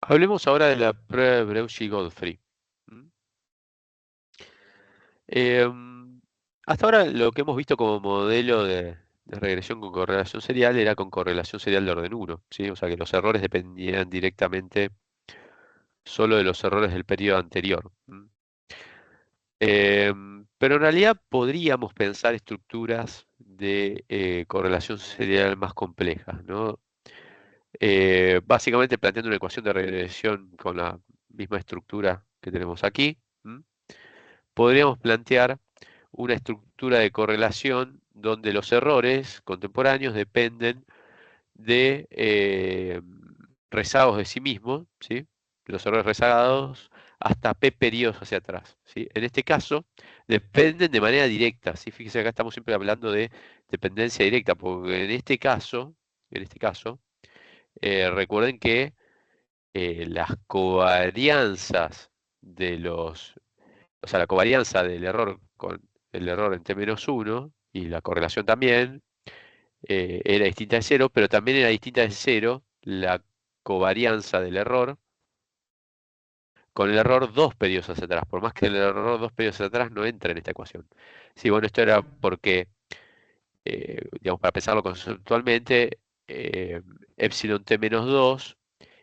Hablemos ahora de la prueba de Breuchi-Godfrey. ¿Mm? Hasta ahora lo que hemos visto como modelo de regresión con correlación serial era con correlación serial de orden 1, ¿sí? O sea que los errores dependían directamente solo de los errores del periodo anterior. ¿Mm? Pero en realidad podríamos pensar estructuras de correlación serial más complejas, ¿no? Básicamente planteando una ecuación de regresión con la misma estructura que tenemos aquí. ¿Mm? Podríamos plantear una estructura de correlación donde los errores contemporáneos dependen de rezagos de sí mismos, ¿sí? Los errores rezagados hasta p periodos hacia atrás, ¿sí? En este caso, dependen de manera directa, ¿sí? Fíjense, acá estamos siempre hablando de dependencia directa, porque en este caso, recuerden que las covarianzas o sea, la covarianza del error con el error en t-1 y la correlación también era distinta de cero, pero también era distinta de cero la covarianza del error con el error dos periodos hacia atrás, por más que el error dos periodos hacia atrás no entra en esta ecuación. Sí, bueno, esto era porque, digamos, para pensarlo conceptualmente, epsilon t menos 2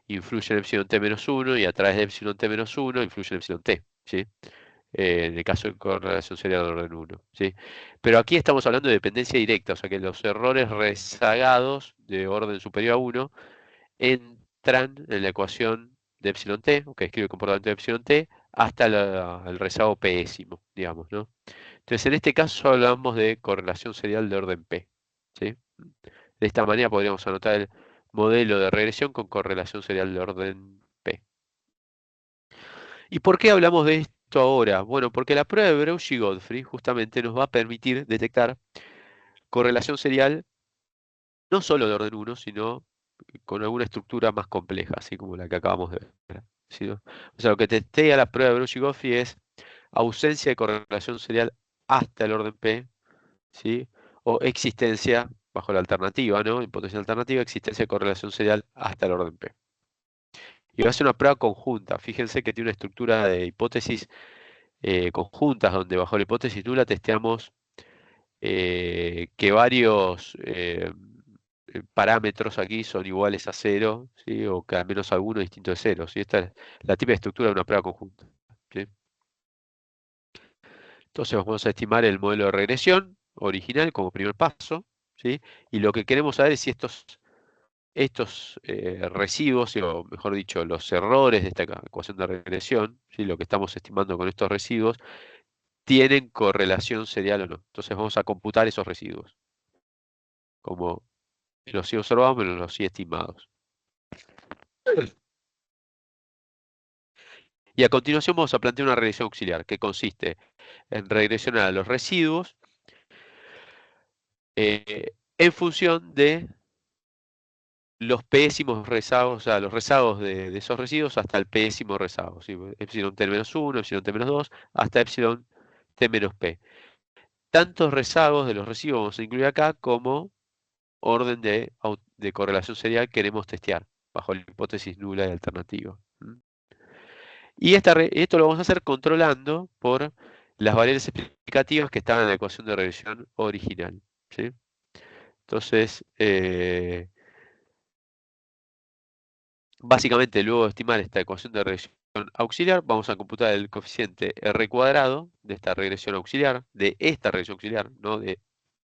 influye en epsilon t menos 1 y a través de epsilon t menos 1 influye en epsilon t, ¿sí? En el caso de correlación serial de orden 1, ¿sí? Pero aquí estamos hablando de dependencia directa, o sea que los errores rezagados de orden superior a 1 entran en la ecuación de epsilon t, que escribe el comportamiento de epsilon t, hasta el rezago pésimo, digamos, ¿no? Entonces, en este caso hablamos de correlación serial de orden p, ¿sí? De esta manera podríamos anotar el modelo de regresión con correlación serial de orden p. ¿Y por qué hablamos de esto ahora? Bueno, porque la prueba de Breuchi-Godfrey justamente nos va a permitir detectar correlación serial no solo de orden 1, sino con alguna estructura más compleja, así como la que acabamos de ver. ¿Sí, no? O sea, lo que testea la prueba de Breuchi-Godfrey es ausencia de correlación serial hasta el orden P, ¿sí? O existencia, bajo la alternativa, ¿no? Hipotesis alternativa, existencia de correlación serial hasta el orden P. Y va a ser una prueba conjunta. Fíjense que tiene una estructura de hipótesis conjuntas, donde bajo la hipótesis nula testeamos que varios parámetros aquí son iguales a cero, ¿sí? O que al menos alguno distinto de cero, ¿sí? Esta es la típica estructura de una prueba conjunta, ¿sí? Entonces vamos a estimar el modelo de regresión original como primer paso, ¿sí? Y lo que queremos saber es si estos residuos, o mejor dicho, los errores de esta ecuación de regresión, ¿sí? Lo que estamos estimando con estos residuos, tienen correlación serial o no. Entonces vamos a computar esos residuos, como los sí observados menos los sí estimados. Y a continuación vamos a plantear una regresión auxiliar, que consiste en regresionar a los residuos en función de los pésimos rezagos, o sea, los rezagos de esos residuos hasta el pésimo rezago, ¿sí? Epsilon t menos 1, epsilon t menos 2, hasta epsilon t menos p. Tantos rezagos de los residuos vamos a incluir acá como orden de correlación serial queremos testear, bajo la hipótesis nula y alternativa. ¿Mm? Y esto lo vamos a hacer controlando por las variables explicativas que estaban en la ecuación de regresión original, ¿sí? Entonces, básicamente, luego de estimar esta ecuación de regresión auxiliar, vamos a computar el coeficiente R cuadrado de esta regresión auxiliar, no de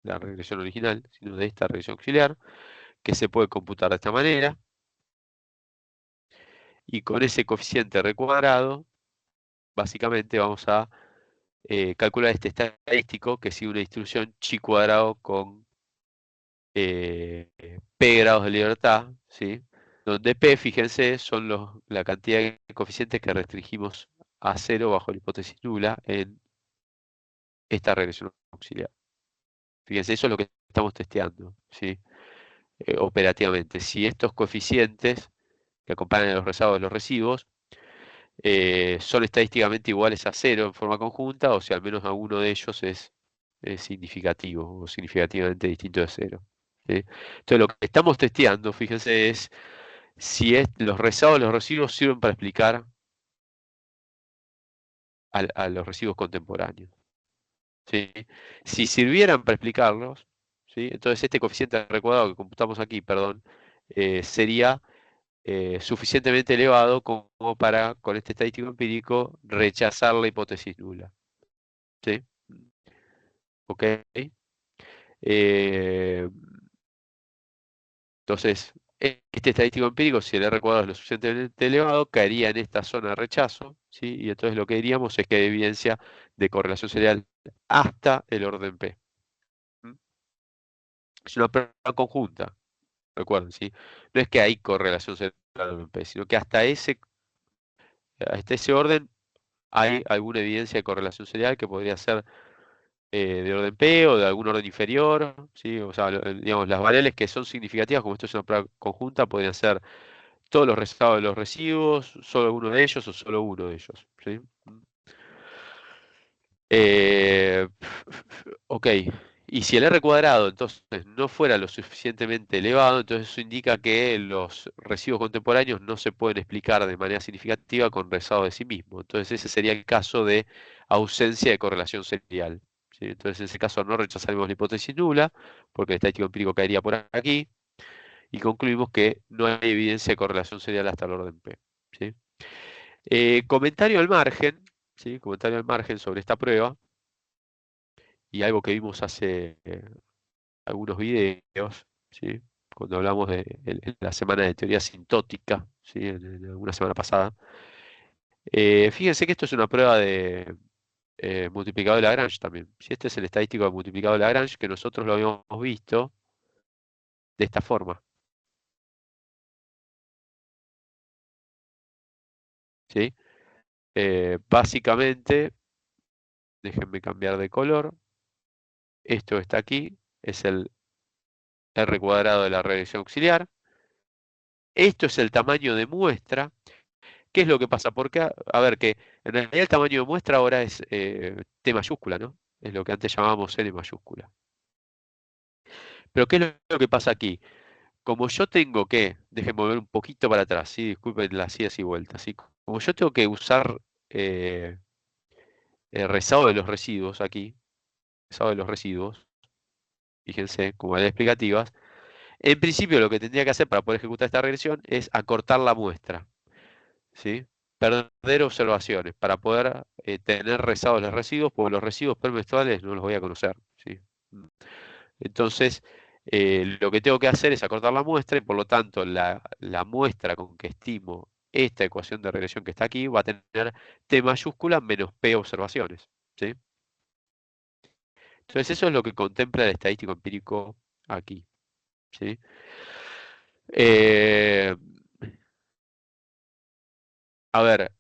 la regresión original, sino de esta regresión auxiliar, que se puede computar de esta manera. Y con ese coeficiente R cuadrado, básicamente vamos a calcular este estadístico que sigue una distribución chi cuadrado con p grados de libertad, ¿sí? Donde p, fíjense, son la cantidad de coeficientes que restringimos a cero bajo la hipótesis nula en esta regresión auxiliar. Fíjense, eso es lo que estamos testeando, ¿sí? Operativamente. Si estos coeficientes que acompañan a los rezagos de los residuos son estadísticamente iguales a cero en forma conjunta, o si al menos alguno de ellos es significativo o significativamente distinto de cero, ¿sí? Entonces lo que estamos testeando, fíjense, es si los rezados de los residuos sirven para explicar a los residuos contemporáneos, ¿sí? Si sirvieran para explicarlos, ¿sí? Entonces este coeficiente de recuadrado que computamos aquí, perdón, sería suficientemente elevado como para, con este estadístico empírico, rechazar la hipótesis nula, ¿sí? ¿Ok? Eh, entonces, este estadístico empírico, si el R cuadrado es lo suficientemente elevado, caería en esta zona de rechazo, ¿sí? Y entonces lo que diríamos es que hay evidencia de correlación serial hasta el orden P. ¿Mm? Es una prueba conjunta, recuerden, ¿sí? No es que hay correlación serial al orden P, sino que hasta ese orden hay alguna evidencia de correlación serial que podría ser de orden P o de algún orden inferior, ¿sí? O sea, digamos, las variables que son significativas, como esto es una prueba conjunta, podrían ser todos los resultados de los residuos, solo uno de ellos o solo uno de ellos, ¿sí? Eh, ok, y si el R cuadrado entonces no fuera lo suficientemente elevado, entonces eso indica que los residuos contemporáneos no se pueden explicar de manera significativa con rezado de sí mismo. Entonces ese sería el caso de ausencia de correlación serial, ¿sí? Entonces en ese caso no rechazaremos la hipótesis nula, porque el estadístico empírico caería por aquí, y concluimos que no hay evidencia de correlación serial hasta el orden P, ¿sí? Comentario al margen, ¿sí? Comentario al margen sobre esta prueba y algo que vimos hace algunos videos, ¿sí? Cuando hablamos de la semana de teoría sintótica, ¿sí? En alguna semana pasada. Fíjense que esto es una prueba de multiplicador de Lagrange también. Si este es el estadístico de multiplicador de Lagrange, que nosotros lo habíamos visto de esta forma, ¿sí? Básicamente, déjenme cambiar de color. Esto está aquí, es el R cuadrado de la regresión auxiliar. Esto es el tamaño de muestra. ¿Qué es lo que pasa? Porque, a ver, que en realidad el tamaño de muestra ahora es T mayúscula, ¿no? Es lo que antes llamábamos N mayúscula. Pero ¿qué es lo que pasa aquí? Como yo tengo que, déjenme mover un poquito para atrás, ¿sí? Disculpen las idas y vueltas, ¿sí? Como yo tengo que usar eh, el rezado de los residuos aquí, rezado de los residuos, fíjense, como variables explicativas, en principio lo que tendría que hacer para poder ejecutar esta regresión es acortar la muestra, ¿sí? Perder observaciones para poder tener rezados los residuos, porque los residuos premenstruales no los voy a conocer, ¿sí? Mm. Entonces, lo que tengo que hacer es acortar la muestra y por lo tanto la muestra con que estimo esta ecuación de regresión que está aquí va a tener T mayúscula menos P observaciones, ¿sí? Entonces eso es lo que contempla el estadístico empírico aquí, ¿sí? Eh, a ver,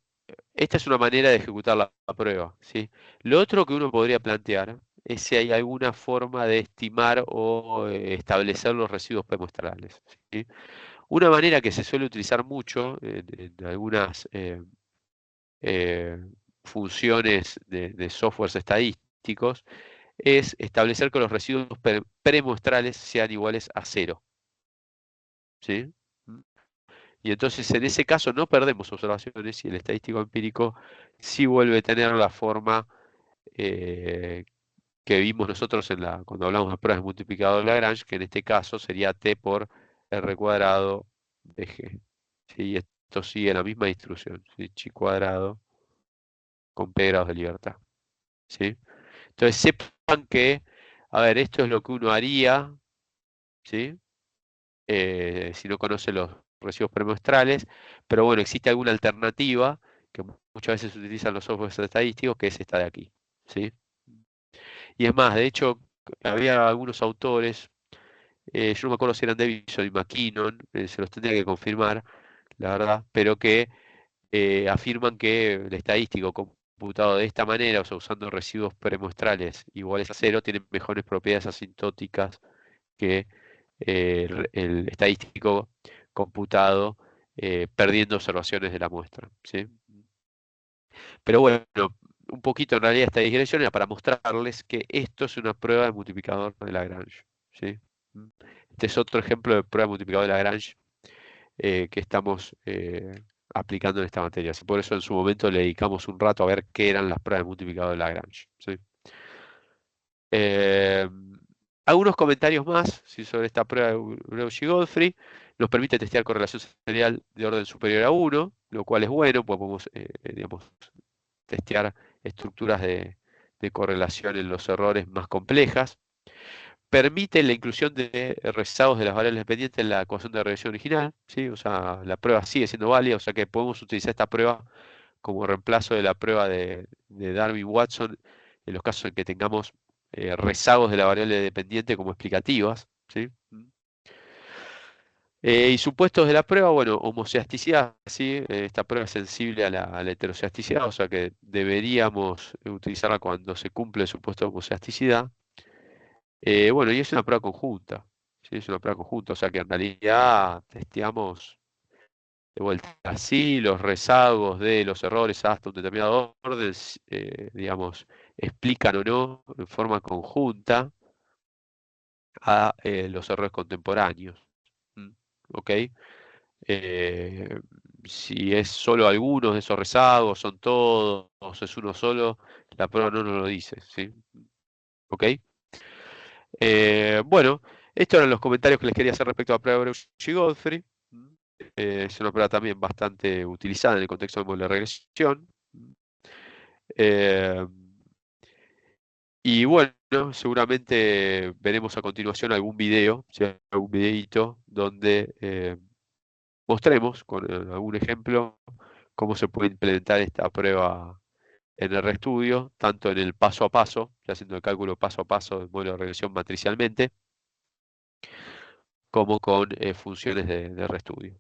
esta es una manera de ejecutar la prueba, ¿sí? Lo otro que uno podría plantear es si hay alguna forma de estimar o establecer los residuos premuestrales, ¿sí? Una manera que se suele utilizar mucho en algunas eh, funciones de softwares estadísticos es establecer que los residuos premuestrales sean iguales a cero, ¿sí? Y entonces en ese caso no perdemos observaciones y el estadístico empírico sí vuelve a tener la forma eh, que vimos nosotros cuando hablamos de pruebas de multiplicador de Lagrange, que en este caso sería T por R cuadrado de G. ¿Sí? Y esto sigue la misma distribución, ¿sí? Chi cuadrado con P grados de libertad, ¿sí? Entonces sepan que, a ver, esto es lo que uno haría, ¿sí? Si no conoce los residuos premuestrales, pero bueno, existe alguna alternativa que muchas veces utilizan los softwares estadísticos, que es esta de aquí, ¿sí? Y es más, de hecho, había algunos autores, yo no me acuerdo si eran Davidson y McKinnon, se los tendría que confirmar, la verdad, pero que afirman que el estadístico computado de esta manera, o sea, usando residuos premuestrales iguales a cero, tiene mejores propiedades asintóticas que el estadístico computado perdiendo observaciones de la muestra, ¿sí? Pero bueno, un poquito en realidad esta digresión era para mostrarles que esto es una prueba de multiplicador de Lagrange, ¿sí? Este es otro ejemplo de prueba de multiplicador de Lagrange que estamos aplicando en esta materia. Así por eso en su momento le dedicamos un rato a ver qué eran las pruebas de multiplicador de Lagrange. ¿Sí? Eh, Algunos comentarios más, ¿sí? Sobre esta prueba de Breusch-Godfrey. Nos permite testear correlación serial de orden superior a 1, lo cual es bueno, pues podemos digamos, testear estructuras de correlación en los errores más complejas. Permite la inclusión de rezagos de las variables dependientes en la ecuación de regresión original, ¿sí? O sea, la prueba sigue siendo válida, o sea que podemos utilizar esta prueba como reemplazo de la prueba de Darwin-Watson en los casos en que tengamos rezagos de la variable dependiente como explicativas, ¿sí? Y supuestos de la prueba, bueno, homoceasticidad, ¿sí? Esta prueba es sensible a la heteroceasticidad, o sea que deberíamos utilizarla cuando se cumple el supuesto de homoceasticidad. Bueno, y es una prueba conjunta, ¿sí? Es una prueba conjunta, o sea que en realidad testeamos de vuelta así los rezagos de los errores hasta un determinado orden, digamos, explican o no en forma conjunta a los errores contemporáneos. ¿Mm? ¿Ok? Eh, si es solo algunos de esos rezagos, son todos, o es uno solo, la prueba no nos lo dice, ¿sí? ¿Ok? Bueno, estos eran los comentarios que les quería hacer respecto a la prueba de Breusch-Godfrey. Es una prueba también bastante utilizada en el contexto del modelo de regresión. Eh, y bueno, seguramente veremos a continuación algún video, ¿sí? Algún videíto donde mostremos con algún ejemplo cómo se puede implementar esta prueba en el RStudio, tanto en el paso a paso, ya haciendo el cálculo paso a paso del modelo de regresión matricialmente, como con funciones de RStudio.